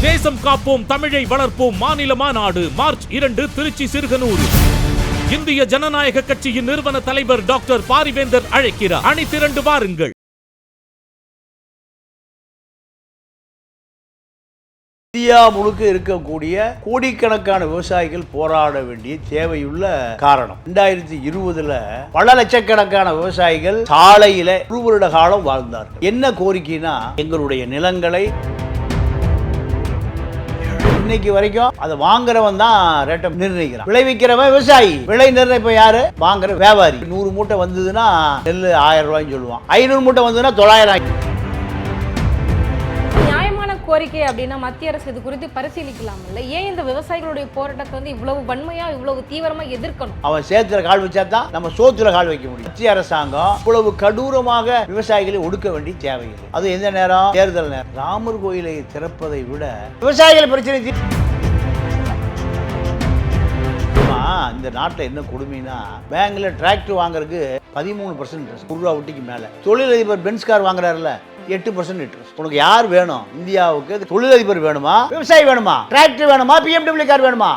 தேசம் காப்போம் தமிழை வளர்ப்போம் மாநில மாநாடு மார்ச் 2 திருச்சி சிறுகனூர். இந்திய ஜனநாயக கட்சியின் நிறுவன தலைவர் டாக்டர் பாரிவேந்தர் அழைக்கிறார். அணிதிரண்டு வாருங்கள். இந்தியா முழுக்க இருக்கக்கூடிய கோடிக்கணக்கான விவசாயிகள் போராட வேண்டிய தேவையுள்ள காரணம் 2020 பல லட்சக்கணக்கான விவசாயிகள் சாலையில ஒரு வருட காலம் வாழ்ந்தார்கள். என்ன கோரிக்கைனா, எங்களுடைய நிலங்களை இன்னைக்கு வரைக்கும் அதை வாங்குறவன் தான் ரேட்டை நிர்ணயிக்கிறான். விளைவிக்கிறவன் விவசாயி, விலை நிர்ணயிப்ப யாரு? வாங்குற வியாபாரி. 100 மூட்டை வந்ததுன்னா நெல் 1000 ரூபாய்ன்னு சொல்லுவான், 500 மூட்டை வந்ததுன்னா 900. கோரிக்கை அப்படின்னா மத்திய அரசு இது குறித்து பரிசீலிக்கலாம் இல்ல? ஏன் இந்த விவசாயிகளுடைய போராட்டத்தை வந்து இவ்வளவு வன்மையா இவ்வளவு தீவிரமா எதிர்க்கணும்? அவன் சேத்துல கால் வச்சா தான் நம்ம சோத்துல கால் வைக்க முடியும். மத்திய அரசாங்கம் இவ்வளவு கடூரமாக விவசாயிகளை ஒடுக்க வேண்டிய தேவையில்லை. அது எந்த நேரம்? தேர்தல் நேரம். ராமர் கோயிலை திறப்பதை விட விவசாயிகள் பிரச்சனை. இந்த நாட்டில் என்ன கொடுமைனா, பேங்க்ல டிராக்டர் வாங்குறதுக்கு 13% 1 ரூபா வட்டிக்கு மேல. தொழிலதிபர் பென்ஸ் கார் வாங்குறாருல 8% இன்ட்ரெஸ்ட். உனக்கு யார் வேணும்? இந்தியாவுக்கு தொழிலதிபர் வேணுமா, விவசாயி வேணுமா, டிராக்டர் வேணுமா, BMW கார் வேணுமா?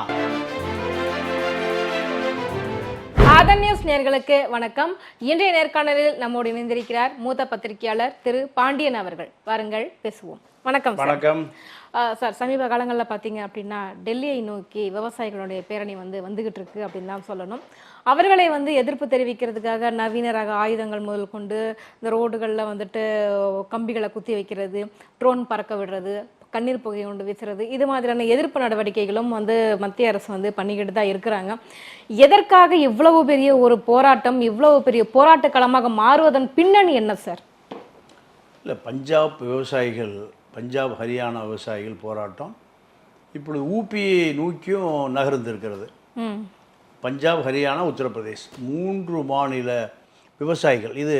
ஆதன் நியூஸ் நேயர்களுக்கு வணக்கம். இன்றைய நேர்காணலில் நம்மோடு இணைந்திருக்கிறார் மூத்த பத்திரிகையாளர் திரு பாண்டியன் அவர்கள். வாருங்கள் பேசுவோம். வணக்கம். வணக்கம் சார். சமீப காலங்களில் பார்த்தீங்க அப்படின்னா டெல்லியை நோக்கி விவசாயிகளுடைய பேரணி வந்துகிட்டு இருக்கு அப்படின்னு தான் சொல்லணும். அவர்களை எதிர்ப்பு தெரிவிக்கிறதுக்காக நவீன ரக ஆயுதங்கள் முதல் கொண்டு இந்த ரோடுகளில் கம்பிகளை குத்தி வைக்கிறது, ட்ரோன் பறக்க விடுறது, கண்ணீர் புகை கொண்டு வீசுறது, இது மாதிரியான எதிர்ப்பு நடவடிக்கைகளும் மத்திய அரசு பண்ணிக்கிட்டு தான் இருக்கிறாங்க. எதற்காக இவ்வளவு பெரிய ஒரு போராட்டம், இவ்வளவு பெரிய போராட்ட களமாக மாறுவதன் பின்னணி என்ன சார்? இல்லை, பஞ்சாப் விவசாயிகள், பஞ்சாப் ஹரியானா விவசாயிகள் போராட்டம் இப்படி ஊபியை நோக்கியும் நகர்ந்திருக்கிறது. பஞ்சாப், ஹரியானா, உத்தரப்பிரதேஷ் 3 மாநில விவசாயிகள். இது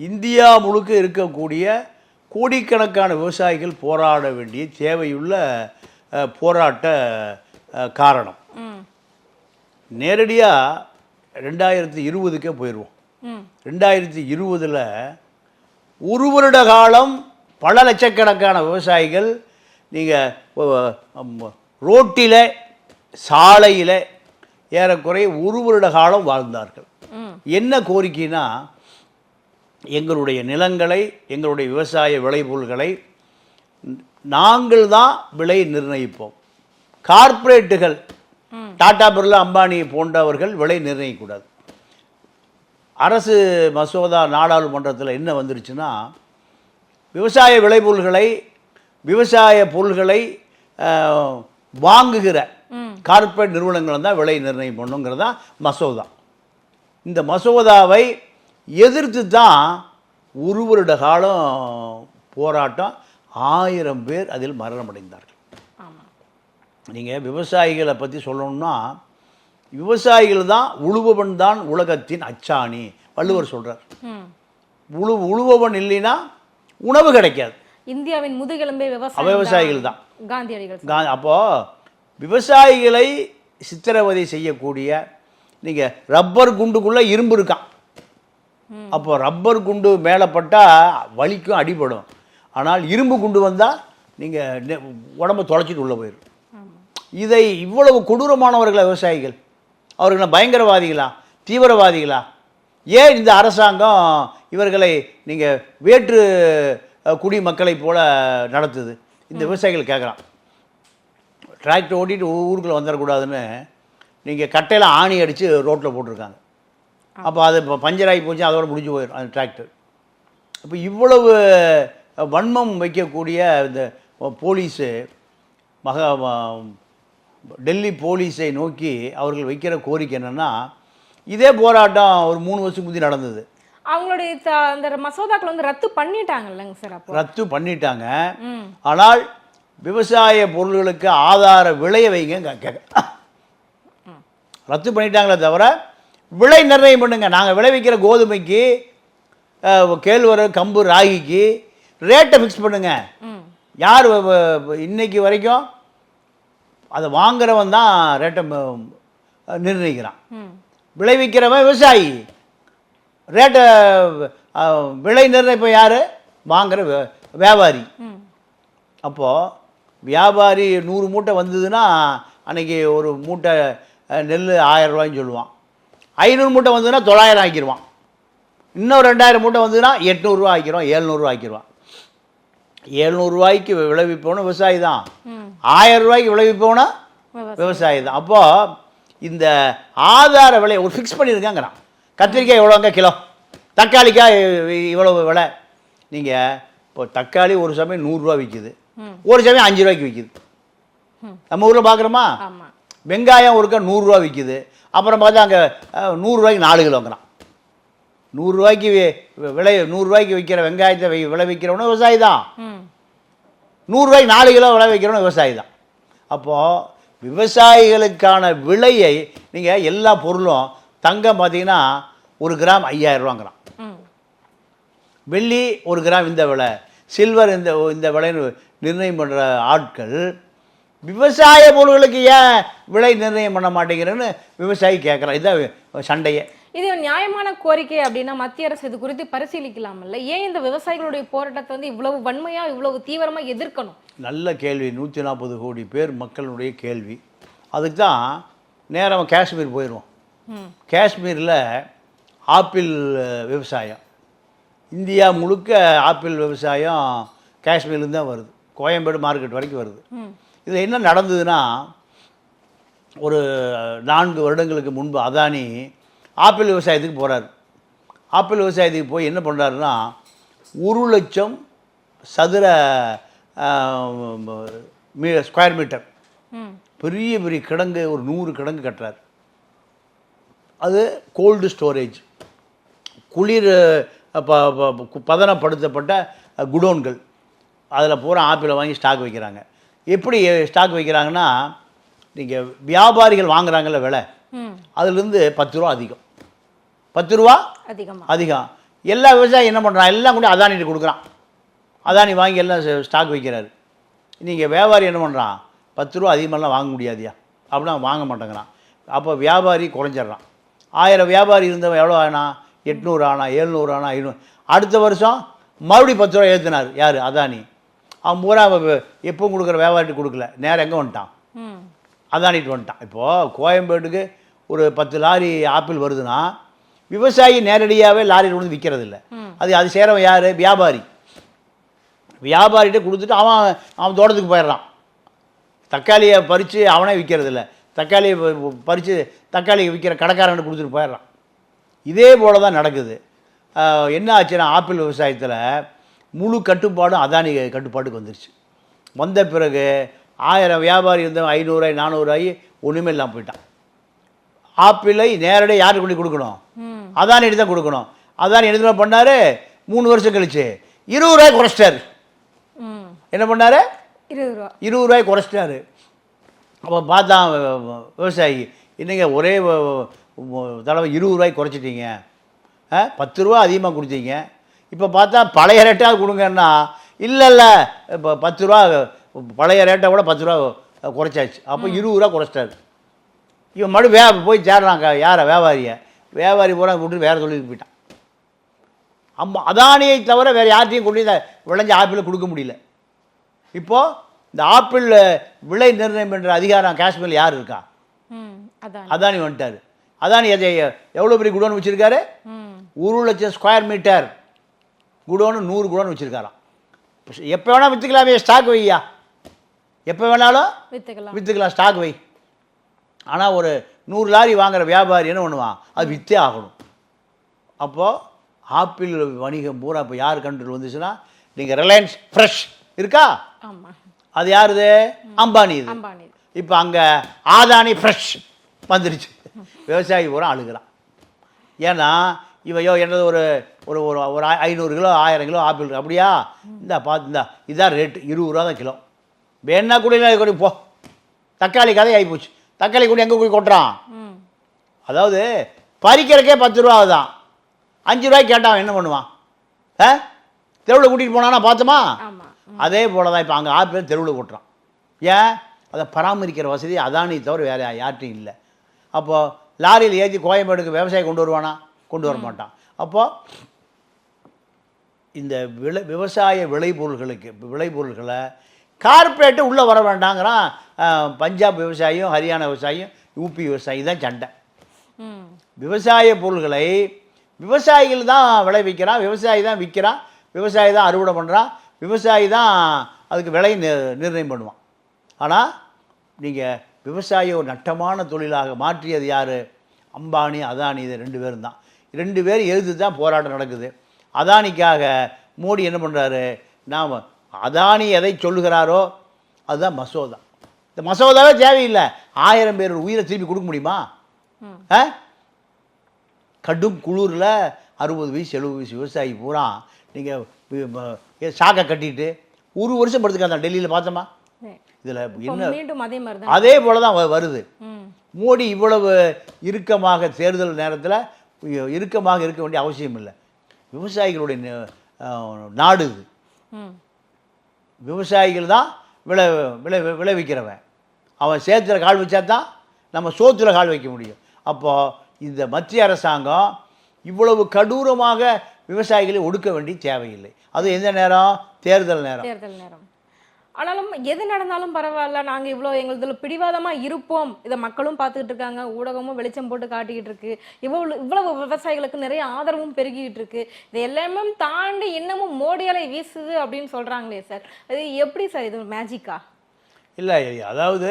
இந்தியா முழுக்க இருக்கக்கூடிய கோடிக்கணக்கான விவசாயிகள் போராட வேண்டிய தேவையுள்ள போராட்ட காரணம். நேரடியாக 2020க்கே போயிடுவோம். 2020 ஒரு வருட காலம் பல லட்சக்கணக்கான விவசாயிகள் நீங்கள் ரோட்டில் சாலையில் ஏறக்குறைய ஒரு வருட காலம் வாழ்ந்தார்கள். என்ன கோரிக்கைனா, எங்களுடைய நிலங்களை, எங்களுடைய விவசாய விளைபொருள்களை நாங்கள் தான் விலை நிர்ணயிப்போம். கார்ப்பரேட்டுகள் டாடா, பிர்லா, அம்பானி போன்றவர்கள் விலை நிர்ணயிக்கக்கூடாது. அரசு மசோதா நாடாளுமன்றத்தில் என்ன வந்துருச்சுன்னா, விவசாய விளைபொருள்களை, விவசாய பொருள்களை வாங்குகிற கார்ப்பரேட் நிறுவனங்கள் தான் விலை நிர்ணயம் பண்ணுங்கிறதா மசோதா. இந்த மசோதாவை எதிர்த்து தான் ஒரு வருட காலம் போராட்டம், 1000 பேர் அதில் மரணமடைந்தார்கள். நீங்கள் விவசாயிகளை பற்றி சொல்லணும்னா, விவசாயிகள் தான் உழுபவன் தான் உலகத்தின் அச்சாணி வள்ளுவர் சொல்கிறார். உழுபவன் இல்லைன்னா உணவு கிடைக்காது. இந்தியாவின் முதுகெலும்பே விவசாயிகள் தான். காந்தியடிகள் அப்போ விவசாயிகளை சித்திரவதை செய்யக்கூடிய, நீங்கள் ரப்பர் குண்டுக்குள்ளே இரும்பு இருக்கான். அப்போ ரப்பர் குண்டு மேலே பட்டால் வலிக்கும், அடிபடும். ஆனால் இரும்பு குண்டு வந்தால் நீங்கள் உடம்பை தொலைச்சிட்டு உள்ளே போயிடும். இதை இவ்வளவு கொடூரமானவர்களா விவசாயிகள்? அவர்களை பயங்கரவாதிகளா, தீவிரவாதிகளா? ஏன் இந்த அரசாங்கம் இவர்களை நீங்கள் வேற்று குடிமக்களை போல நடத்துது? இந்த விவசாயிகள் கேட்குறான். டிராக்டர் ஓட்டிட்டு ஊருக்குள்ளே வந்துடக்கூடாதுன்னு நீங்கள் கட்டையில் ஆணி அடித்து ரோட்டில் போட்டிருக்காங்க. அப்போ அது இப்போ பஞ்சராகி போச்சு, அதோட முடிஞ்சு போயிடும் அந்த டிராக்டர். இப்போ இவ்வளவு வன்மம் வைக்கக்கூடிய இந்த போலீஸு, டெல்லி போலீஸை நோக்கி அவர்கள் வைக்கிற கோரிக்கை என்னென்னா, இதே போராட்டம் ஒரு 3 வருஷத்துக்கு முந்தி நடந்தது. அவங்களுடைய அந்த மசோதாக்கள் ரத்து பண்ணிட்டாங்கல்லங்க சார்? அப்போ ரத்து பண்ணிட்டாங்க. ஆனால் விவசாய பொருள்களுக்கு ஆதார விலையை வைங்க கேட்க ரத்து பண்ணிட்டாங்களே தவிர விலை நிர்ணயம் பண்ணுங்க. நாங்கள் விளைவிக்கிற கோதுமைக்கு, கேழ்வரகு, கம்பு, ராகிக்கு ரேட்டை ஃபிக்ஸ் பண்ணுங்க. யார் இன்னைக்கு வரைக்கும் அதை வாங்குறவன் தான் ரேட்டை நிர்ணயிக்கிறான். விளைவிக்கிறவன் விவசாயி, ரேட்டை விலை நிர்ணயிப்ப யார்? வாங்குற வியாபாரி. அப்போது வியாபாரி 100 மூட்டை வந்ததுன்னா அன்றைக்கி ஒரு மூட்டை நெல் 1000 ரூபாய்ன்னு சொல்லுவான். 500 மூட்டை வந்ததுன்னா 900 ஆக்கிடுவான். இன்னும் 2000 மூட்டை வந்ததுன்னா 800 ரூபா ஆக்கிடுவான், 700 ரூபா ஆக்கிடுவான். 700 ரூபாய்க்கு விளைவிப்பவனும் விவசாயி தான், 1000 ரூபாய்க்கு விளைவிப்பவனும் விவசாயி தான். அப்போது இந்த ஆதார விலை ஒரு ஃபிக்ஸ் பண்ணியிருக்காங்கிறான். கத்திரிக்காய் எவ்வளோங்க கிலோ, தக்காளிக்காய் இவ்வளவு விலை. நீங்கள் இப்போ தக்காளி ஒரு சமயம் 100 ரூபா விற்கிது, ஒரு சமயம் 5 ரூபாய்க்கு விற்கிது. நம்ம ஊரில் பார்க்குறோமா? வெங்காயம் ஒருக்கா 100 ரூபா விற்கிது, அப்புறம் பார்த்தா அங்கே 100 ரூபாய்க்கு 4 கிலோங்கிறான். 100 ரூபாய்க்கு 100 ரூபாய்க்கு விற்கிற வெங்காயத்தை விளைவிக்கிறவனும் விவசாயி தான், 100 ரூபாய்க்கு 4 கிலோ விளைவிக்கிறவனும் விவசாயி தான். அப்போது விவசாயிகளுக்கான விலையை நீங்கள் எல்லா பொருளும், தங்கம் பார்த்தீங்கன்னா 1 கிராம் 5000 ரூபாங்கிறான், வெள்ளி 1 கிராம் இந்த விலை, சில்வர் இந்த விலைன்னு நிர்ணயம் பண்ணுற ஆட்கள் விவசாய பொருள்களுக்கு ஏன் விலை நிர்ணயம் பண்ண மாட்டேங்கிறேன்னு விவசாயி கேட்குறான். இதுதான் சண்டையே. இது நியாயமான கோரிக்கை அப்படின்னா மத்திய அரசு இது குறித்து பரிசீலிக்கலாம்ல? ஏன் இந்த விவசாயிகளுடைய போராட்டத்தை வந்து இவ்வளவு வன்மையா இவ்வளவு தீவிரமா எதிர்க்கணும்? நல்ல கேள்வி. 140 கோடி பேர் மக்களுடைய கேள்வி. அதுக்கு தான் நேரம் காஷ்மீர் போயிடுவோம். காஷ்மீரில் ஆப்பிள் விவசாயம், இந்தியா முழுக்க ஆப்பிள் விவசாயம் காஷ்மீர்லேருந்து தான் வருது, கோயம்பேடு மார்க்கெட் வரைக்கும் வருது. இதில் என்ன நடந்ததுன்னா, ஒரு 4 வருடங்களுக்கு முன்பு அதானி ஆப்பிள் விவசாயத்துக்கு போகிறார். ஆப்பிள் விவசாயத்துக்கு போய் என்ன பண்ணுறாருன்னா, 1 லட்சம் சதுர ஸ்கொயர் மீட்டர் பெரிய பெரிய கிடங்கு, ஒரு 100 கிடங்கு கட்டுறார். அது கோல்டு ஸ்டோரேஜ், குளிர் பதனப்படுத்தப்பட்ட குடோன்கள். அதில் பூரா ஆப்பிளை வாங்கி ஸ்டாக் வைக்கிறாங்க. எப்படி ஸ்டாக் வைக்கிறாங்கன்னா, நீங்கள் வியாபாரிகள் வாங்குறாங்கல்ல விலை, அதுலேருந்து 10 ரூபா அதிகம், 10 ரூபா அதிகம். எல்லா விவசாயி என்ன பண்ணுறான், எல்லாம் கொண்டு அதானிட்டு கொடுக்குறான். அதானி வாங்கி எல்லாம் ஸ்டாக் வைக்கிறாரு. நீங்கள் வியாபாரி என்ன பண்ணுறான், 10 ரூபா அதிகமாகலாம் வாங்க முடியாதியா அப்படின்னா வாங்க மாட்டேங்கிறான். அப்போ வியாபாரி குறைஞ்சிட்றான். 1000 வியாபாரி இருந்தவன் எவ்வளோ ஆனா, 800 ஆனா, 700 ஆனா, 500. அடுத்த வருஷம் மறுபடியும் 10 ரூபா ஏற்றினார். யார்? அதானி. அவன் பூரா எப்பவும் கொடுக்குற வியாபாரிட்டு கொடுக்கல, நேரம் எங்கே வந்துட்டான், அதானிட்டு வந்துட்டான். இப்போது கோயம்பேட்டுக்கு ஒரு 10 லாரி ஆப்பிள் வருதுன்னா விவசாயி நேரடியாகவே லாரியில் கொண்டு விற்கிறது இல்லை. அது சேரவன் யார்? வியாபாரி. வியாபாரிகிட்ட கொடுத்துட்டு அவன் தோட்டத்துக்கு போயிடுறான். தக்காளியை பறித்து அவனே விற்கிறது இல்லை, தக்காளியை பறித்து தக்காளியை விற்கிற கடைக்காரன் கொடுத்துட்டு போயிடுறான். இதே போல் தான் நடக்குது. என்ன ஆச்சுன்னா, ஆப்பிள் விவசாயத்தில் முழு கட்டுப்பாடும் அதானி கட்டுப்பாட்டுக்கு வந்துருச்சு. வந்த பிறகு 1000 வியாபாரி இருந்தவன் 500 ரூபாய் 400 ரூபாய் ஒன்றுமே இல்லாமல் போயிட்டான். ஆப்பிளை நேரடியாக யாருக்கு கொண்டு கொடுக்கணும்? அதானிட்டு தான் கொடுக்கணும். அதானி என்ன பண்ணார், 3 வருஷம் கழிச்சு 20 ரூபாய் குறைச்சிட்டாரு. என்ன பண்ணார்? 20 ரூபாய் குறைச்சிட்டாரு. அப்போ பார்த்தா விவசாயி, என்னங்க ஒரே தடவை 20 ரூபாய் குறைச்சிட்டீங்க, 10 ரூபா அதிகமாக கொடுத்தீங்க, இப்போ பார்த்தா பழைய ரேட்டாக கொடுங்கன்னா, இல்லை இப்போ 10 ரூபா பழைய ரேட்டை கூட 10 ரூபா குறைச்சாச்சு. அப்போ 20 ரூபா குறைச்சிட்டாரு. இவன் மறுபடியும் போய் சேர்றாங்க யாரை? வியாபாரி பூரா விட்டு வேறு தொழிலுக்கு போயிட்டான். அதானியை தவிர வேறு யார்ட்டையும் கொண்டு விளைஞ்ச ஆப்பிளை கொடுக்க முடியல. இப்போது இந்த ஆப்பிள் விலை நிர்ணயம் பண்ணுற அதிகாரம் காஷ்மீரில் யார் இருக்கா? அதானி வந்துட்டார். அதானி எவ்வளோ பெரிய குடோன் வச்சுருக்காரு? 1 லட்சம் ஸ்கொயர் மீட்டர் குடோனு, 100 குடோன் வச்சுருக்காராம். எப்போ வேணால் விற்றுக்கலாமே, ஸ்டாக் வையா, எப்போ வேணாலும் விற்றுக்கலாம், ஸ்டாக் வை. ஆனால் ஒரு 100 லாரி வாங்குகிற வியாபாரி என்ன பண்ணுவான், அது விற்றே ஆகணும். அப்போது ஆப்பிள் வணிகம் பூரா இப்போ யார் கண்ட்ரோல் வந்துச்சுன்னா, நீங்கள் ரிலையன்ஸ் ஃப்ரெஷ் இருக்கா, அது யாருது? அம்பானி. இது இப்போ அங்கே ஆதானி ஃப்ரெஷ் வந்துருச்சு. விவசாயி பூரா அழுகிறான். ஏன்னா இவையோ என்னது ஒரு ஒரு ஒரு 500 கிலோ 1000 கிலோ ஆப்பிள் இருக்கு. அப்படியா? இந்தா இதான் ரேட்டு, 20 ரூபா தான் கிலோ. வேணா கூட போ. தக்காளி கதை ஆகிப்போச்சு. தக்காளி கூட எங்கே போய் கொட்டுறான்? அதாவது பறிக்கிறக்கே 10 ரூபா தான், 5 ரூபாய்க்கு கேட்டான் என்ன பண்ணுவான்? தெருவில் கூட்டிகிட்டு போனானா பார்த்தோமா? அதே போல தான் இப்போ அங்கே ஆப்பிள் தெருவில் கொட்டுறான். ஏன்? அதை பராமரிக்கிற வசதி அதானி தவிர வேறு யார்ட்டையும் இல்லை. அப்போது லாரியில் ஏற்றி கோயம்பேடுக்கு விவசாயி கொண்டு வருவானா? கொண்டு வர மாட்டான். அப்போது இந்த விவசாய விளைபொருள்களை கார்ப்பரேட்டு உள்ளே வர வேண்டாங்கிறான். பஞ்சாப் விவசாயியும் ஹரியானா விவசாயியும் யூபி விவசாயி தான் சண்டை. விவசாய பொருள்களை விவசாயிகள் தான் விளைவிக்கிறான், விவசாயி தான் விற்கிறான், விவசாயி தான் அறுவடை பண்ணுறான், விவசாயி தான் அதுக்கு விலை நிர்ணயம் பண்ணுவான். ஆனால் நீங்கள் விவசாய ஒரு நட்டமான தொழிலாக மாற்றியது யார்? அம்பானி, அதானி, இது 2 பேரும் தான். 2 பேரும் எதிர்த்து தான் போராட்டம் நடக்குது. அதானிக்காக மோடி என்ன பண்ணுறாரு? நாம் அதானி எதை சொல்லுகிறாரோ அதுதான் மசோதா. இந்த மசோதாவே தேவையில்லை. 1000 பேர் உயிரை திருப்பி கொடுக்க முடியுமா? கடும் குளிரில் 60 வயசு 70 வயசு விவசாயி பூரா நீங்கள் சாக்கை கட்டிட்டு 1 வருஷம் படுத்துக்காதான் டெல்லியில் பார்த்தோமா? இதில் என்ன அதே போல தான் வருது. மோடி இவ்வளவு இறுக்கமாக தேர்தல் நேரத்தில் இறுக்கமாக இருக்க வேண்டிய அவசியம் இல்லை. விவசாயிகளுடைய நாடு இது. விவசாயிகள் தான் விளைவிக்கிறவன். அவன் சேத்துல கால் வச்சா தான் நம்ம சோத்துல கால் வைக்க முடியும். அப்போது இந்த மத்திய அரசாங்கம் இவ்வளவு கடூரமாக விவசாயிகளை ஒடுக்க வேண்டிய தேவையில்லை. அது எந்த நேரம்? தேர்தல் நேரம். ஆனாலும் எது நடந்தாலும் பரவாயில்ல, நாங்கள் எங்களுக்கு பிடிவாதமாக இருப்போம். இதை மக்களும் பார்த்துக்கிட்டு இருக்காங்க, ஊடகமும் வெளிச்சம் போட்டு காட்டிக்கிட்டு இருக்கு. இவ்வளவு விவசாயிகளுக்கு நிறைய ஆதரவும் பெருகிட்டு இருக்கு. இது எல்லாமே தாண்டி இன்னமும் மோடி அலை வீசுது அப்படின்னு சொல்கிறாங்களே சார், அது எப்படி சார்? இது மேஜிக்கா? இல்லை, அதாவது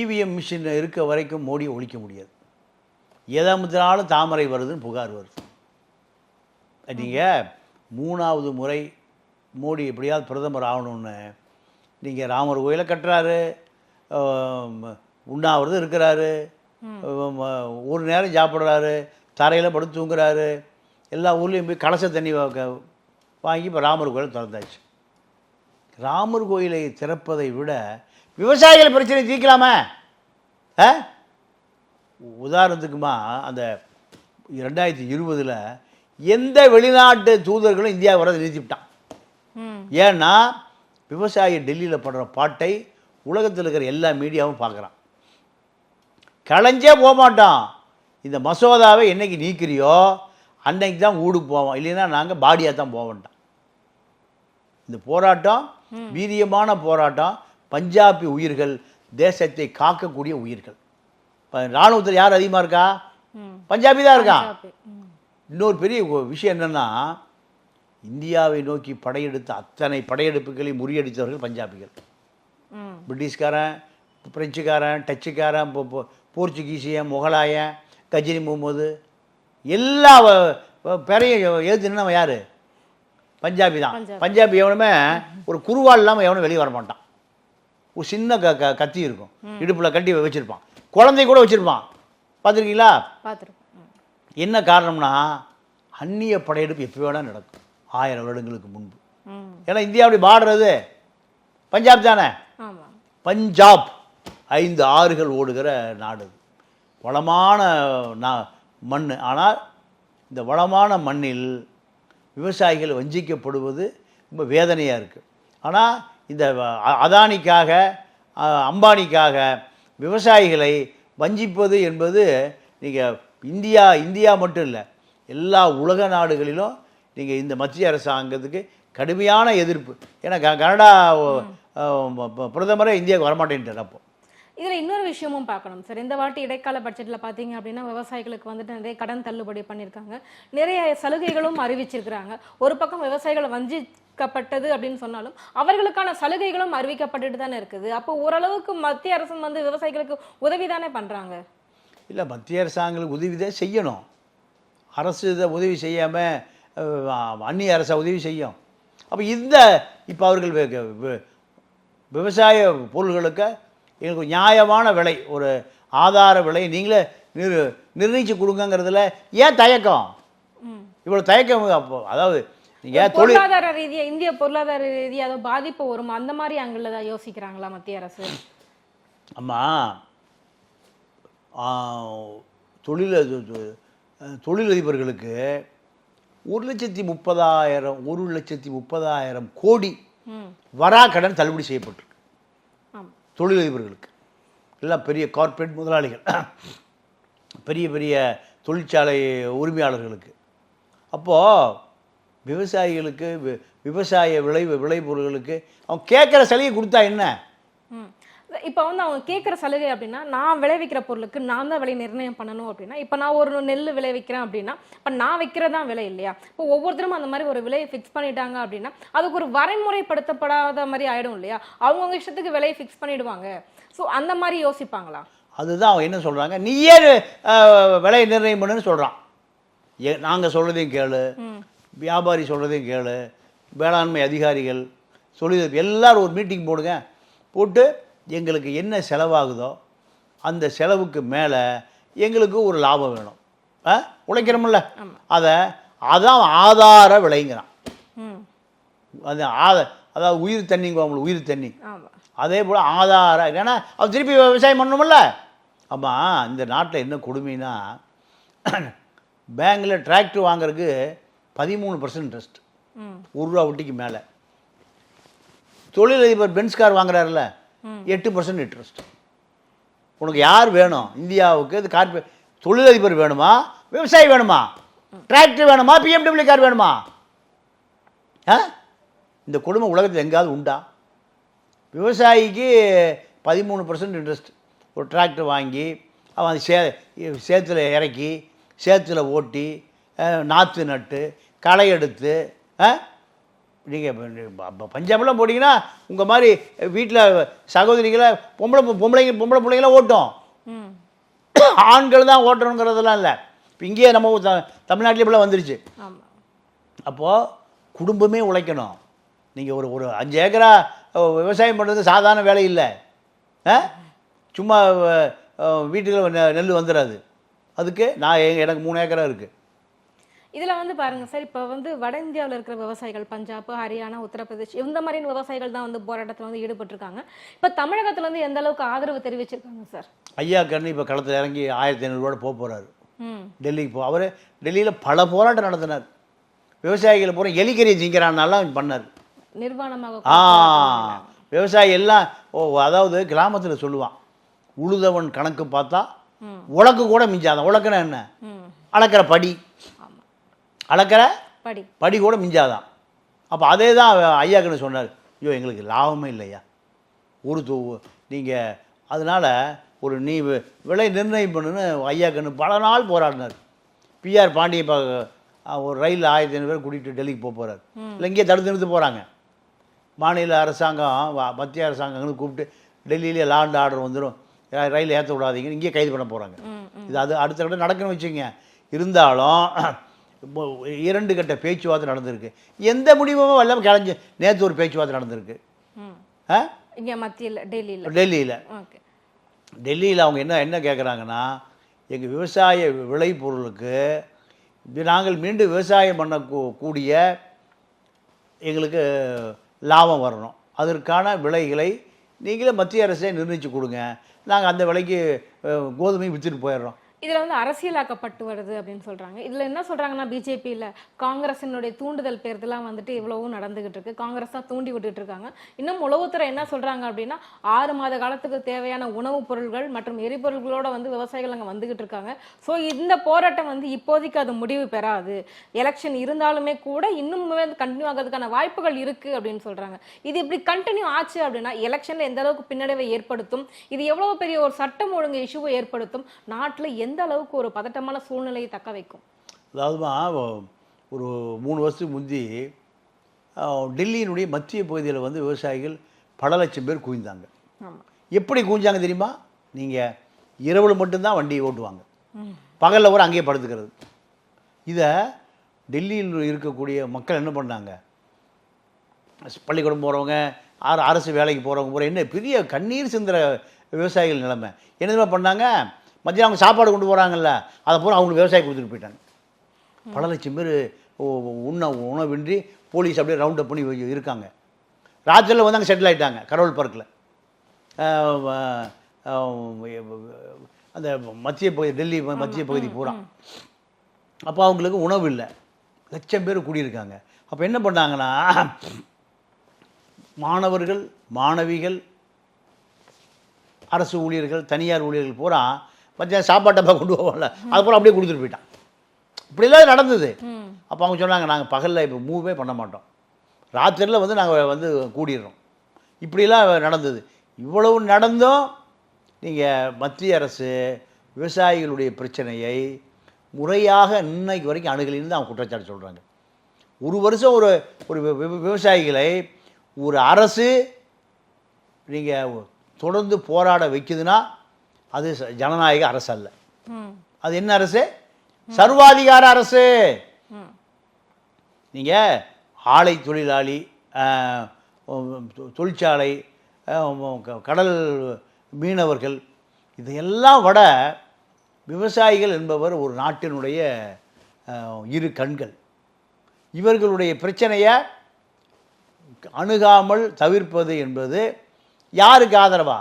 இவிஎம் மிஷின் இருக்க வரைக்கும் மோடியை ஒழிக்க முடியாது. எதாமத்தினாலும் தாமரை வருதுன்னு புகார் வருது. நீங்கள் 3வது முறை மோடி எப்படியாவது பிரதமர் ஆகணும்னு நீங்கள் ராமர் கோயிலை கட்டுறாரு, உண்ணாவிரதம் இருக்கிறாரு, ஒரு நேரம் சாப்பிட்றாரு, தரையில் படுத்து தூங்குறாரு, எல்லா ஊர்லேயும் போய் கலச தண்ணி வாங்கி இப்போ ராமர் கோயிலை திறந்தாச்சு. ராமர் கோயிலை திறப்பதை விட விவசாயிகள் பிரச்சனை தீர்க்கலாமே. உதாரணத்துக்குமா அந்த 2020 எந்த வெளிநாட்டு தூதர்களும் இந்தியா வரதை நிறுத்திவிட்டான். ஏன்னா விவசாயி டெல்லியில் படுற பாட்டை உலகத்தில் இருக்கிற எல்லா மீடியாவும் பார்க்குறான். களைஞ்சே போக மாட்டான். இந்த மசோதாவை என்னைக்கு நீக்கிறியோ அன்னைக்கு தான் ஊடுக்கு போவோம், இல்லைன்னா நாங்கள் பாடியாக தான் போவோம்ட்டான். இந்த போராட்டம் வீரியமான போராட்டம். பஞ்சாபி உயிர்கள் தேசத்தை காக்கக்கூடிய உயிர்கள். இராணுவத்தில் யார் அதிகமாக இருக்கா? பஞ்சாபி தான் இருக்கான். இன்னொரு பெரிய விஷயம் என்னென்னா, இந்தியாவை நோக்கி படையெடுத்த அத்தனை படையெடுப்புகளை முறியடித்தவர்கள் பஞ்சாபிகள். பிரிட்டிஷ்காரன், பிரெஞ்சுக்காரன், டச்சுக்காரன், போர்ச்சுகீசியன், முகலாயன், கஜினி முகமது எல்லா பேரையும் எழுதுனா யார்? பஞ்சாபி தான். பஞ்சாபி எவனுமே ஒரு குருவால் இல்லாமல் எவனும் வெளியே வர மாட்டான். ஒரு சின்ன கத்தி இருக்கும், இடுப்பில் கட்டி வச்சுருப்பான், குழந்தை கூட வச்சுருப்பான். பார்த்துருக்கீங்களா? என்ன காரணம்னா, அந்நிய படையெடுப்பு எப்போ வேணால் நடக்கும் 1000 வருடங்களுக்கு முன்பு. ஏன்னா இந்தியாவுடைய பார்டர் பஞ்சாப் தானே. பஞ்சாப் 5 ஆறுகள் ஓடுகிற நாடு, வளமான மண். ஆனால் இந்த வளமான மண்ணில் விவசாயிகள் வஞ்சிக்கப்படுவது ரொம்ப வேதனையாக இருக்குது. ஆனால் இந்த அதானிக்காக, அம்பானிக்காக விவசாயிகளை வஞ்சிப்பது என்பது நீங்கள் இந்தியா மட்டும் இல்லை, எல்லா உலக நாடுகளிலும் நீங்கள் இந்த மத்திய அரசாங்கத்துக்கு கடுமையான எதிர்ப்பு. ஏன்னா கனடா பிரதமரே இந்தியாவுக்கு வரமாட்டேன்ட்டார். அப்போ இதில் இன்னொரு விஷயமும் பார்க்கணும் சார். இந்த வாட்டி இடைக்கால பட்ஜெட்டில் பார்த்தீங்க அப்படின்னா விவசாயிகளுக்கு வந்துட்டு நிறைய கடன் தள்ளுபடி பண்ணியிருக்காங்க, நிறைய சலுகைகளும் அறிவிச்சிருக்கிறாங்க. ஒரு பக்கம் விவசாயிகளை வஞ்சிக்கப்பட்டது அப்படின்னு சொன்னாலும் அவர்களுக்கான சலுகைகளும் அறிவிக்கப்பட்டுட்டு தானே இருக்குது. அப்போ ஓரளவுக்கு மத்திய அரசு வந்து விவசாயிகளுக்கு உதவி தானே பண்ணுறாங்க. இல்லை, மத்திய அரசாங்களுக்கு உதவி தான் செய்யணும். அரசு இதை உதவி செய்யாமல் அந்நிய அரசை உதவி செய்யும். அப்போ இப்போ அவர்கள் விவசாய பொருள்களுக்கு எங்களுக்கு நியாயமான விலை, ஒரு ஆதார விலை நீங்களே நிர்ணயிச்சு கொடுங்கிறதுல ஏன் தயக்கம்? இவ்வளோ தயக்கம். அப்போ அதாவது நீங்கள் பொருளாதார ரீதியாக, இந்திய பொருளாதார ரீதியாக பாதிப்பு வரும், அந்த மாதிரி அங்கே தான் யோசிக்கிறாங்களா மத்திய அரசு? ஆமாம், தொழிலதிபர்களுக்கு 1,30,000 கோடி வராக்கடன் தள்ளுபடி செய்யப்பட்டிருக்கு. தொழிலதிபர்களுக்கு எல்லாம் பெரிய கார்ப்பரேட் முதலாளிகள், பெரிய பெரிய தொழிற்சாலை உரிமையாளர்களுக்கு. அப்போது விவசாயிகளுக்கு விவசாய விளைபொருள்களுக்கு அவன் கேட்குற சலுகை கொடுத்தா என்ன? இப்போ வந்து அவங்க கேட்குற சலுகை அப்படின்னா, நான் விளைவிக்கிற பொருளுக்கு நான் தான் விலை நிர்ணயம் பண்ணணும் அப்படின்னா, இப்போ நான் ஒரு நெல் விளைவிக்கிறேன் அப்படின்னா, இப்போ நான் வைக்கிறதான் விலை இல்லையா? இப்போ ஒவ்வொருத்தரும் அந்த மாதிரி ஒரு விலையை ஃபிக்ஸ் பண்ணிட்டாங்க அப்படின்னா, அதுக்கு ஒரு வரைமுறைப்படுத்தப்படாத மாதிரி ஆயிடும் இல்லையா? அவங்கவுங்க இஷ்டத்துக்கு விலையை ஃபிக்ஸ் பண்ணிடுவாங்க. ஸோ அந்த மாதிரி யோசிப்பாங்களா? அதுதான் அவங்க என்ன சொல்கிறாங்க, நீயே விலை நிர்ணயம் பண்ணுன்னு சொல்கிறான். நாங்கள் சொல்கிறதையும் கேளு, வியாபாரி சொல்கிறதையும் கேளு, வேளாண்மை அதிகாரிகள் எல்லாரும் ஒரு மீட்டிங் போடுங்க, போட்டு எங்களுக்கு என்ன செலவாகுதோ அந்த செலவுக்கு மேலே எங்களுக்கு ஒரு லாபம் வேணும். உழைக்கிறோம்ல, அதான் ஆதார விலைங்கிறான். அது அதாவது உயிர் தண்ணிங்க, உயிர் தண்ணி. அதே போல் ஆதார, ஏன்னா அது திருப்பி விவசாயம் பண்ணணும்ல. ஆமாம், இந்த நாட்டில் என்ன கொடுமைன்னா, பேங்கில் டிராக்டர் வாங்குறதுக்கு 13% இன்ட்ரெஸ்ட், ₹1 வட்டிக்கு மேலே. தொழிலதிபர் பென்ஸ் கார் வாங்குறாருல, 8% இன்ட்ரெஸ்ட். உனக்கு யார் வேணும் இந்தியாவுக்கு? இது தொழிலதிபர் வேணுமா, விவசாயி வேணுமா, டிராக்டர் வேணுமா, BMW கார் வேணுமா? இந்த கொடுமை உலகத்தில் எங்கேயாவது உண்டா? விவசாயிக்கு 13% இன்ட்ரெஸ்ட். ஒரு டிராக்டர் வாங்கி அவன் சேத்துல இறக்கி, சேத்துல ஓட்டி, நாற்று நட்டு, களை எடுத்து, நீங்கள் பஞ்சாப்லாம் போட்டிங்கன்னா உங்கள் மாதிரி வீட்டில் சகோதரிகளை பொம்பளை பிள்ளைங்களாம் ஓட்டும். ஆண்கள் தான் ஓட்டணுங்கிறதெல்லாம் இல்லை. இப்போ இங்கேயே நம்ம தமிழ்நாட்டிலே இப்படிலாம் வந்துருச்சு. அப்போது குடும்பமே உழைக்கணும். நீங்கள் ஒரு 5 ஏக்கரா விவசாயம் பண்ணுறது சாதாரண வேலை இல்லை. சும்மா வீட்டுக்கு நெல் வந்துடாது. அதுக்கு எனக்கு 3 ஏக்கரா இருக்குது. இதில் வந்து பாருங்க சார், இப்போ வந்து வட இந்தியாவில் இருக்கிற விவசாயிகள், பஞ்சாப், ஹரியானா, உத்தரப்பிரதேஷ், இந்த மாதிரியான விவசாயிகள் தான் வந்து போராட்டத்தில் வந்து ஈடுபட்டிருக்காங்க. இப்போ தமிழகத்துல இருந்து எந்த அளவுக்கு ஆதரவு தெரிவிச்சிருக்காங்க சார்? ஐயா கண்ணு இப்போ களத்தில் இறங்கி 1500 போக போகிறாரு டெல்லிக்கு. அவர் டெல்லியில் பல போராட்டம் நடத்தினார். விவசாயிகளை பூரா எலிக்கறியை திங்கிறான்னாலாம் பண்ணார் நிர்வாணமாக. விவசாயி எல்லாம் அதாவது கிராமத்தில் சொல்லுவான், உழுதவன் கணக்கு பார்த்தா உலக்கு கூட மிஞ்சாதான். உலக்குனா என்ன? அளக்கிற படி, அளக்கிற படி கூட மிஞ்சாதான். அப்போ அதே தான் ஐயாக்குன்னு சொன்னார். ஐயோ, எங்களுக்கு லாபமே இல்லையா நீங்கள் அதனால் நீ விலை நிர்ணயம் பண்ணுன்னு ஐயாக்குன்னு பல நாள் போராடினார். பிஆர் பாண்டிய ஒரு ரயில் 1500 பேர் கூட்டிகிட்டு டெல்லிக்கு போகிறார். இல்லை இங்கே தடுத்து நிறுத்து போகிறாங்க. மாநில அரசாங்கம், மத்திய அரசாங்கங்கள் கூப்பிட்டு டெல்லியிலே லா அண்ட் ஆர்டர் வந்துடும், ரயில் ஏற்ற விடாதீங்கன்னு இங்கே கைது பண்ண போகிறாங்க. இது அடுத்த கட்ட நடக்கணும்னு வச்சுங்க. இருந்தாலும் 2 கட்ட பேச்சுவார்த்தை நடந்திருக்கு. எந்த முடிவும் எல்லாம் கிளஞ்சி. நேற்று ஒரு பேச்சுவார்த்தை நடந்திருக்கு டெல்லியில். அவங்க என்ன கேட்குறாங்கன்னா, எங்கள் விவசாய விளைபொருளுக்கு நாங்கள் மீண்டும் விவசாயம் பண்ணக்கூடிய எங்களுக்கு லாபம் வரணும். அதற்கான விலைகளை நீங்களே மத்திய அரசே நிர்ணயித்து கொடுங்க, நாங்கள் அந்த விலைக்கு கோதுமை விற்றுட்டு போயிடுறோம். இதில் வந்து அரசியலாக்கப்பட்டு வருது அப்படின்னு சொல்கிறாங்க. இதில் என்ன சொல்கிறாங்கன்னா, பிஜேபியில் காங்கிரஸினுடைய தூண்டுதல் பேர்தெல்லாம் வந்துட்டு இவ்வளவும் நடந்துகிட்டு இருக்கு, காங்கிரஸ் தான் தூண்டி விட்டுட்டு இருக்காங்க. இன்னும் உளவுத்துறை என்ன சொல்கிறாங்க அப்படின்னா, 6 மாத காலத்துக்கு தேவையான உணவுப் பொருள்கள் மற்றும் எரிபொருள்களோட வந்து விவசாயிகள் அங்கே வந்துகிட்டு இருக்காங்க. ஸோ இந்த போராட்டம் வந்து இப்போதைக்கு அது முடிவு பெறாது, எலெக்ஷன் இருந்தாலுமே கூட இன்னுமே கண்டினியூ ஆகிறதுக்கான வாய்ப்புகள் இருக்குது அப்படின்னு சொல்கிறாங்க. இது இப்படி கண்டினியூ ஆச்சு அப்படின்னா எலெக்ஷனில் எந்த அளவுக்கு பின்னடைவை ஏற்படுத்தும், இது எவ்வளோ பெரிய ஒரு சட்டம் ஒழுங்கு இஷ்யூவை ஏற்படுத்தும், நாட்டில் எந்த அளவுக்கு ஒரு பதட்டமான சூழ்நிலையை தக்க வைக்கும்? அதாவதுமா, ஒரு 3 வருஷத்துக்கு முந்தி டெல்லியினுடைய மத்திய பகுதியில் வந்து விவசாயிகள் பல லட்சம் பேர் குவிந்தாங்க. எப்படி குவிஞ்சாங்க தெரியுமா? நீங்கள் இரவில் மட்டும்தான் வண்டியை ஓட்டுவாங்க, பகலில் கூட அங்கேயே படுத்துக்கிறது. இதை டெல்லியில் இருக்கக்கூடிய மக்கள் என்ன பண்ணாங்க, பள்ளிக்கூடம் போகிறவங்க, அரசு வேலைக்கு போகிறவங்க பூரா என்ன பெரிய கண்ணீர் சிந்துற விவசாயிகள் நிலைமை. என்ன பண்ணாங்க, மத்தியம் அவங்க சாப்பாடு கொண்டு போகிறாங்கல்ல, அதை பூரா அவங்களுக்கு விவசாயி கொடுத்துட்டு போயிட்டாங்க. பல லட்சம் பேர் உணவின்றி போலீஸ் அப்படியே ரவுண்ட் அப் பண்ணி இருக்காங்க. ராத்திரியில் வந்து அங்கே செட்டில் ஆகிட்டாங்க கரோல் பார்க்கில். அந்த மத்திய பகுதி, டெல்லி மத்திய பகுதி பூரா. அப்போ அவங்களுக்கு உணவு இல்லை, லட்சம் பேர் கூடியிருக்காங்க. அப்போ என்ன பண்ணாங்கன்னா, மாணவர்கள், மாணவிகள், அரசு ஊழியர்கள், தனியார் ஊழியர்கள் பூரா மத்திய சாப்பாட்டப்பா கொண்டு போவாங்கல்ல, அது பூரா அப்படியே கொடுத்துட்டு போயிட்டான். இப்படிலாம் நடந்தது. அப்போ அவங்க சொன்னாங்க, நாங்கள் பகலில் இப்போ மூவே பண்ண மாட்டோம், ராத்திரியில் வந்து நாங்கள் வந்து கூடிடுறோம். இப்படிலாம் நடந்தது. இவ்வளவு நடந்தும் நீங்கள் மத்திய அரசு விவசாயிகளுடைய பிரச்சனையை முறையாக இன்னைக்கு வரைக்கும் அணுகலின்னு தான் அவங்க குற்றச்சாட்டு சொல்கிறாங்க. ஒரு வருஷம் ஒரு ஒரு விவசாயிகளை ஒரு அரசு நீங்கள் தொடர்ந்து போராட வைக்குதுன்னா அது ஜனநாயக அரசு அல்ல. அது என்ன அரசு? சர்வாதிகார அரசு. நீங்கள் ஆலை தொழிலாளி, தொழிற்சாலை, கடல் மீனவர்கள், இதையெல்லாம் விட விவசாயிகள் என்பவர் ஒரு நாட்டினுடைய இரு கண்கள். இவர்களுடைய பிரச்சனையை அணுகாமல் தவிர்ப்பது என்பது யாருக்கு ஆதரவா?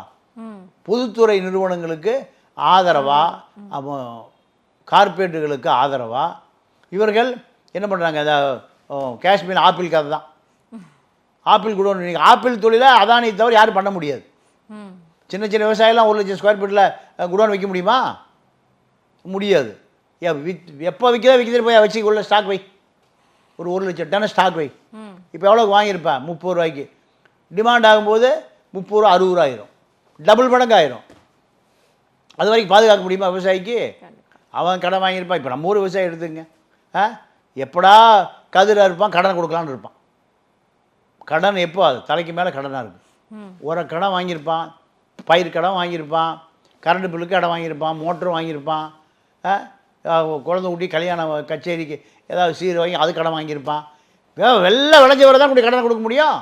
பொதுத்துறை நிறுவனங்களுக்கு ஆதரவா, கார்ப்பரேட்டுகளுக்கு ஆதரவா? இவர்கள் என்ன பண்ணுறாங்க? காஷ்மீர் ஆப்பிள் கதை தான். ஆப்பிள் கூட நீங்கள் ஆப்பிள் தொழிலை அதானி தவிர யாரும் பண்ண முடியாது. சின்ன சின்ன விவசாயம்லாம் 1 லட்சம் ஸ்கொயர் ஃபீட்டில் குடோன் வைக்க முடியுமா? முடியாது. எப்போ விற்கிது போய் வச்சு உள்ள ஸ்டாக் வை, ஒரு 1 லட்சம் டன் ஸ்டாக் வை. இப்போ எவ்வளோக்கு வாங்கியிருப்பேன்? 30 ரூபாய்க்கு. டிமாண்ட் ஆகும்போது 30 ரூபா 60 ரூபா ஆயிரும், டபுள் மடங்கு ஆயிரும். அது வரைக்கும் பாதுகாக்க முடியுமா விவசாயிக்கு? அவன் கடன் வாங்கியிருப்பான். இப்போ நம்ம ஊர் விவசாயி எடுத்துங்க, எப்படா கதிராக இருப்பான், கடனை கொடுக்கலான்னு இருப்பான். கடன் எப்போ? அது தலைக்கு மேலே கடனாக இருக்குது. ஒரு கடன் வாங்கியிருப்பான், பயிர் கடன் வாங்கியிருப்பான், கரண்ட் பில்லுக்கு கடன் வாங்கியிருப்பான், மோட்டரும் வாங்கியிருப்பான், குழந்தை குட்டி கல்யாண கச்சேரிக்கு ஏதாவது சீர் வாங்கி அது கடன் வாங்கியிருப்பான். வெள்ளை விளைஞ்சவரை தான் கூட கடனை கொடுக்க முடியும்.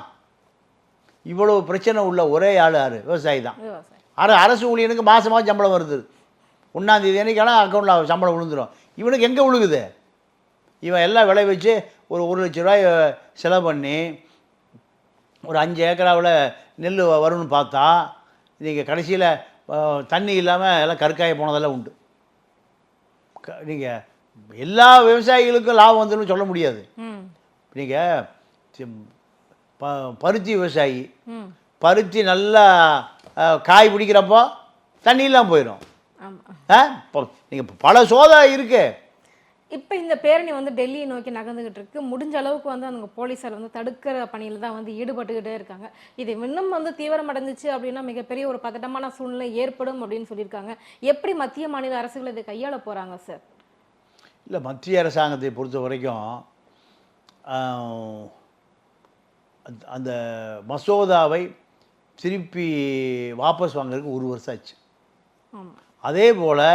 இவ்வளோ பிரச்சனை உள்ள ஒரே ஆள் யார்? விவசாயி தான். அரசு ஊழியனுக்கு மாதமாக சம்பளம் வருது. 1ஆம் தேதி அன்றைக்கெல்லாம் அக்கௌண்ட்டில் சம்பளம் விழுந்துடும். இவனுக்கு எங்கே விழுகுது? இவன் எல்லாம் விளை வச்சு ஒரு 1 லட்ச ரூபாய் செலவு பண்ணி ஒரு 5 ஏக்கராவில் நெல் வரும்னு பார்த்தா நீங்கள் கடைசியில் தண்ணி இல்லாமல் எல்லாம் கற்காய போனதெல்லாம் உண்டு. நீங்கள் எல்லா விவசாயிகளுக்கும் லாபம் வந்துன்னு சொல்ல முடியாது. நீங்கள் பருத்தி விவசாயி, பருத்தி நல்லா காய் பிடிக்கிறப்போ தண்ணியெல்லாம் போயிடும். நீங்கள் பல சோதனை இருக்கு. இப்போ இந்த பேரணி வந்து டெல்லியை நோக்கி நகர்ந்துகிட்டு இருக்கு. முடிஞ்ச அளவுக்கு வந்து அவங்க போலீஸார் வந்து தடுக்கிற பணியில் தான் வந்து ஈடுபட்டுக்கிட்டே இருக்காங்க. இது இன்னும் வந்து தீவிரமடைந்துச்சு அப்படின்னா மிகப்பெரிய ஒரு பதட்டமான சூழ்நிலை ஏற்படும் அப்படின்னு சொல்லியிருக்காங்க. எப்படி மத்திய மாநில அரசுகள் இதை கையாள போகிறாங்க சார்? இல்லை, மத்திய அரசாங்கத்தை பொறுத்த வரைக்கும் அந்த மசோதாவை திருப்பி வாபஸ் வாங்கிறதுக்கு 1 வருஷம் ஆச்சு. அதே போல்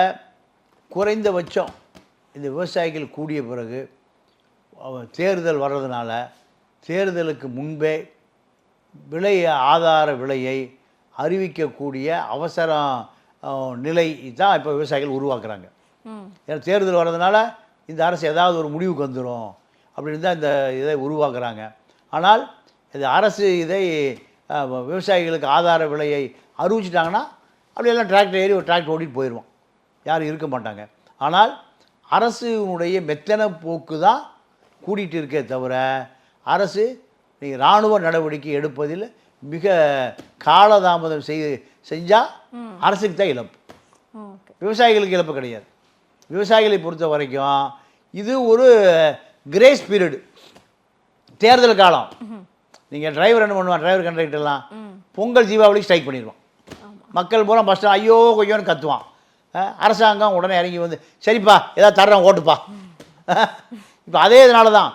குறைந்தபட்சம் இந்த விவசாயிகள் கூடிய பிறகு தேர்தல் வர்றதுனால தேர்தலுக்கு முன்பே ஆதார விலையை அறிவிக்கக்கூடிய அவசர நிலை தான் இப்போ விவசாயிகள் உருவாக்குறாங்க. ஏன்னா தேர்தல் வர்றதுனால இந்த அரசு ஏதாவது ஒரு முடிவுக்கு வந்துடும் அப்படின்னு தான் இந்த இதை உருவாக்குறாங்க. ஆனால் இது அரசு இதை விவசாயிகளுக்கு ஆதார விலையை அறிவிச்சிட்டாங்கன்னா அப்படியெல்லாம் டிராக்டர் ஏறி ஒரு டிராக்டர் ஓட்டிகிட்டு போயிடுவான், யாரும் இருக்க மாட்டாங்க. ஆனால் அரசுடைய மெத்தன போக்கு தான் கூட்டிகிட்டு இருக்கே தவிர அரசு இராணுவ நடவடிக்கை எடுப்பதில் மிக காலதாமதம் செஞ்சால் அரசுக்கு தான் இழப்பு, விவசாயிகளுக்கு இழப்பு கிடையாது. விவசாயிகளை பொறுத்த வரைக்கும் இது ஒரு கிரேஸ் பீரியடு, தேர்தல் காலம். நீங்கள் டிரைவர் என்ன பண்ணுவான், டிரைவர் கண்டக்டர்லாம் பொங்கல் தீபாவளிக்கு ஸ்ட்ரைக் பண்ணிடுவான். மக்கள் பூரா பஸ் ஸ்டாண்ட் ஐயோ கொய்யோன்னு கத்துவான். அரசாங்கம் உடனே இறங்கி வந்து சரிப்பா ஏதாவது தர்றேன் ஓட்டுப்பா. இப்போ அதே இதனால தான்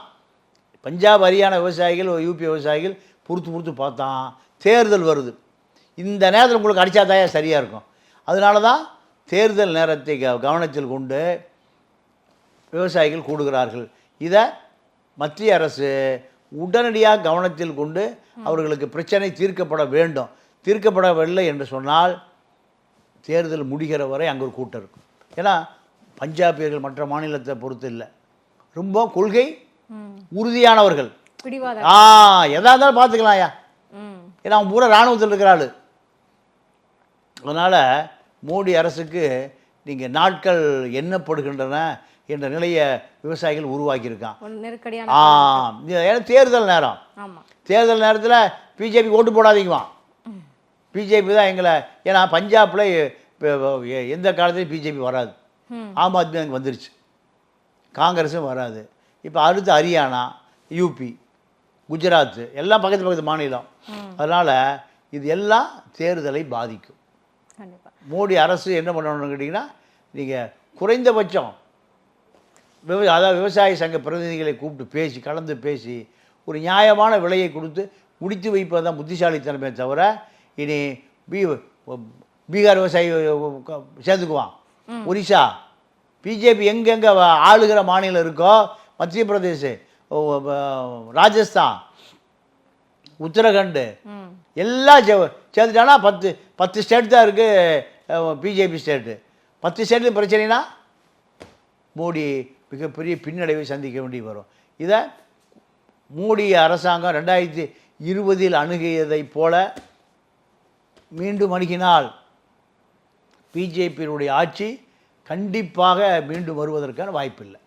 பஞ்சாப் ஹரியானா விவசாயிகள், யூபி விவசாயிகள் பொறுத்து பார்த்தான் தேர்தல் வருது, இந்த நேரத்தில் உங்களுக்கு அடித்தா தான் சரியாக இருக்கும். அதனால தான் தேர்தல் நேரத்தை கவனத்தில் கொண்டு விவசாயிகள் கூடுகிறார்கள். இதை மத்திய அரசு உடனடியாக கவனத்தில் கொண்டு அவர்களுக்கு பிரச்சனை தீர்க்கப்பட வேண்டும். தீர்க்கப்படவில்லை என்று சொன்னால் தேர்தல் முடிகிற வரை அங்கே ஒரு கூட்டம் இருக்கும். ஏன்னா பஞ்சாபியர்கள் மற்ற மாநிலத்தை பொறுத்து இல்லை, ரொம்ப கொள்கை உறுதியானவர்கள். எதா இருந்தாலும் பார்த்துக்கலாம் ஐயா, ஏன்னா அவன் பூரா இராணுவத்தில் இருக்கிறாள். அதனால் மோடி அரசுக்கு நீங்கள் நாட்கள் எண்ணப்படுகின்றன என்ற நிலையை விவசாயிகள் உருவாக்கியிருக்கான். ஏன்னா தேர்தல் நேரம், தேர்தல் நேரத்தில் பிஜேபி ஓட்டு போடாதீங்கவான். பிஜேபி தான் எங்களை, ஏன்னா பஞ்சாபில் எந்த காலத்துலையும் பிஜேபி வராது, ஆம் ஆத்மி அங்கே வந்துருச்சு, காங்கிரஸும் வராது. இப்போ அடுத்து ஹரியானா, யூபி, குஜராத் எல்லாம் பக்கத்து பக்கத்து மாநிலம். அதனால் இது எல்லாம் தேர்தலை பாதிக்கும். கண்டிப்பா மோடி அரசு என்ன பண்ணணும்னு கேட்டிங்கன்னா, நீங்கள் குறைந்தபட்சம் அதாவது விவசாய சங்க பிரதிநிதிகளை கூப்பிட்டு கலந்து பேசி ஒரு நியாயமான விலையை கொடுத்து முடித்து வைப்பது தான் புத்திசாலித்தனமே தவிர, இனி பீகார் விவசாயி சேர்ந்துக்குவான், ஒரிசா பிஜேபி எங்கெங்கே ஆளுகிற மாநிலம் இருக்கோ, மத்திய பிரதேஷ், ராஜஸ்தான், உத்தரகண்ட் எல்லாம் சேர்த்துட்டானா 10 ஸ்டேட் தான் இருக்குது பிஜேபி ஸ்டேட்டு. 10 ஸ்டேட்லையும் பிரச்சனைனா மோடி மிகப்பெரிய பின்னடைவை சந்திக்க வேண்டி வரும். இதை மோடி அரசாங்கம் 2020 அணுகியதை போல மீண்டும் அணுகினால் பிஜேபியினுடைய ஆட்சி கண்டிப்பாக மீண்டும் வருவதற்கான வாய்ப்பில்லை.